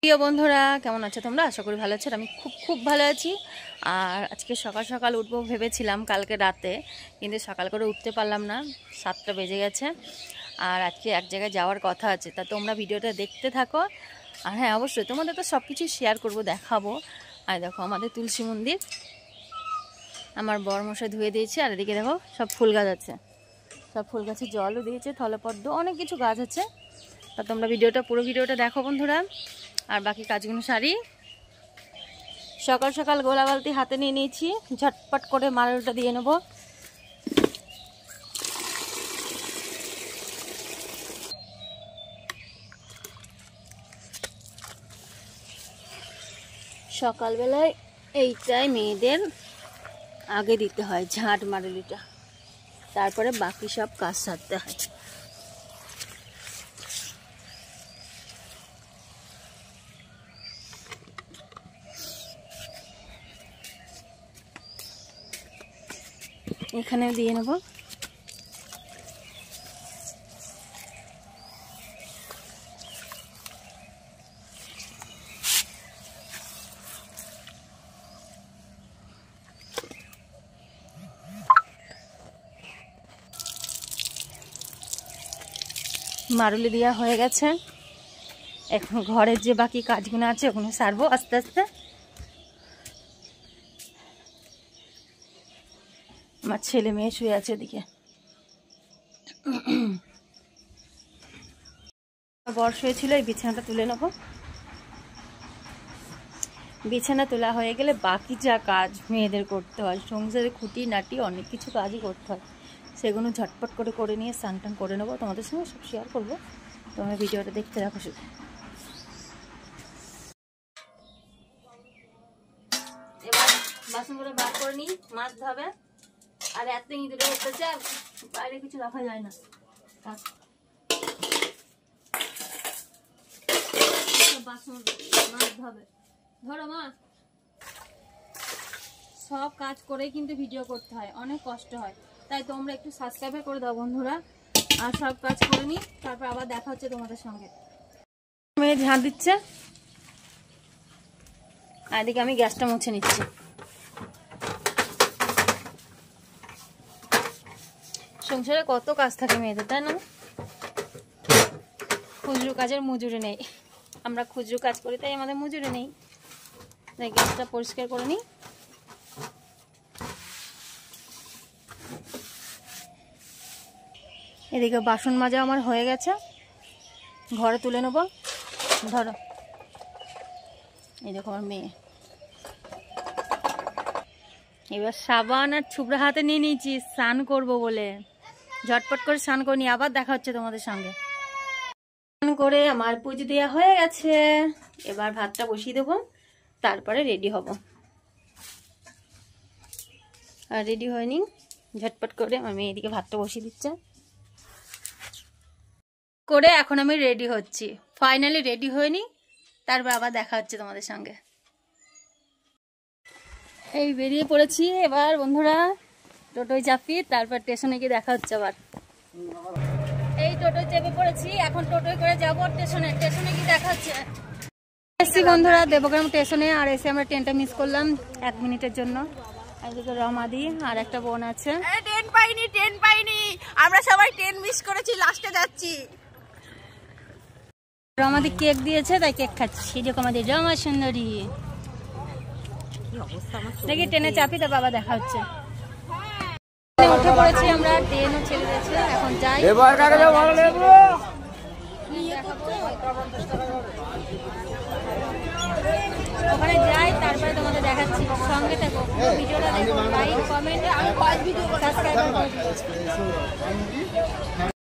প্রিয় বন্ধুরা, কেমন আছো তোমরা? আশা করি ভালো আছো। আমি খুব ভালো আছি। আর আজকে সকাল সকাল উঠবো ভেবেছিলাম কালকে রাতে, কিন্তু সকাল করে উঠতে পারলাম না, 7টা বেজে গেছে। আর আজকে এক জায়গায় যাওয়ার কথা আছে, তা তোমরা ভিডিওটা দেখতে থাকো। আর হ্যাঁ, অবশ্যই তোমাদের তো সব কিছু শেয়ার করবো, দেখাবো। আর দেখো আমাদের তুলসী মন্দির, আমার বরমশাই ধুয়ে দিয়েছে। আর এদিকে দেখো সব ফুল গাছ আছে, সব ফুল গাছে জলও দিয়েছে, থলপদ্ম, অনেক কিছু গাছ আছে। তা তোমরা পুরো ভিডিওটা দেখো বন্ধুরা। আর বাকি কাজগুলো সারি। সকাল সকাল গোলা বালতি হাতে নিয়ে নিয়েছি, ঝটপট করে মালটা দিয়ে নেব। সকালবেলায় এইটাই মেয়েদের আগে দিতে হয়, ঝাঁট মারুলিটা, তারপরে বাকি সব কাজ সারতে হয়। এখানে দিয়ে নেব। মারুলি দেওয়া হয়ে গেছে, এখন ঘরের যে বাকি কাজগুলো আছে ওগুলো সারবো আস্তে আস্তে। আমার ছেলে মেয়ে শুয়ে আছে ওদিকে। বর শুয়েছিল, এই বিছানাটা তুলে নেব। বিছানা তোলা হয়ে গেলে বাকি যা কাজ মেয়েদের করতে হয়, সংসারে খুঁটি নাটি অনেক কিছু কাজই করতে হয়, সেগুলো ঝটপট করে নিয়ে স্নান টান করে নেবো। তোমাদের সঙ্গে সব শেয়ার করবো, তোমরা ভিডিওটা দেখতে রাখো শুধু। এবার বাসনগুলো বার করে নিই, মাছ ধোবে। আর এত ইঁদুরে উঠতেছে, বাইরে কিছু রাখা যায় না। বাসন মাছ ধোবে, ধরো মা। সব কাজ করে কিন্তু ভিডিও করতে হয়, অনেক কষ্ট হয়। তাই তোমরা একটু সাবস্ক্রাইব করে দাও বন্ধুরা। আর সব কাজ করে নিই, তারপর আবার দেখা হচ্ছে তোমাদের সঙ্গে। মেয়ে ঝাঁট দিচ্ছে, আর এদিকে আমি গ্যাসটা মুছে নিচ্ছি। সংসারে কত কাজ থাকে মেয়েদের, তাই না? খুচরো কাজের মজুরি নেই, আমরা খুচরো কাজ করি তাই আমাদের মজুরি নেই। তাই গ্যাসটা পরিষ্কার করে নিই। এদিকে বাসন মাজা আমার হয়ে গেছে, ঘরে তুলে নেব। ধরো, এই দেখো আমার মেয়ে। এবার সাবান আর ছুবড়া হাতে নিয়ে নিয়েছি স্নান করবো বলে, ঝটপট করে স্নান করে নিয়ে আবার দেখা হচ্ছে তোমাদের সঙ্গে। স্নান করে আমার পুজো দেওয়া হয়ে গেছে, এবার ভাতটা বসিয়ে দেবো, তারপরে রেডি হব। আর রেডি হয়নি, ঝটপট করে আমার মেয়ে এদিকে ভাতটা বসিয়ে দিচ্ছে করে। এখন আমি রেডি হচ্ছি, ফাইনালি রেডি হয়নি, তারপর আবার দেখা হচ্ছে তোমাদের সঙ্গে। এই বেরিয়ে পড়েছি এবার বন্ধুরা, টোটোয় চাপি, তারপর স্টেশনে গিয়ে দেখা হচ্ছে আবার। এই টোটোয় চেপে পড়েছি, এখন টোটোয় করে যাবো স্টেশনে, স্টেশনে গিয়ে দেখা হচ্ছে। এসছি বন্ধুরা দেবগ্রাম স্টেশনে, আর এসে আমরা ট্রেনটা মিস করলাম 1 মিনিটের জন্য। এদিকে রমাদি আর একটা বোন আছে। ট্রেন পাইনি, আমরা সবাই ট্রেন মিস করেছি, লাস্টে যাচ্ছি। রমাদি কেক দিয়েছে, তাই কেক খাচ্ছি। সেরকম আমাদের রমা সুন্দরী। দেখি ট্রেনে চাপি, তো বাবা দেখা হচ্ছে। উঠে পড়েছি আমরা, ট্রেনও ছেড়ে দিয়েছে, এখন যাই। ওখানে যাই, তারপরে তোমাদের দেখাচ্ছি, সঙ্গে থাকো, ভিডিওটা দেখো, লাইক কমেন্ট সাবস্ক্রাইব করো।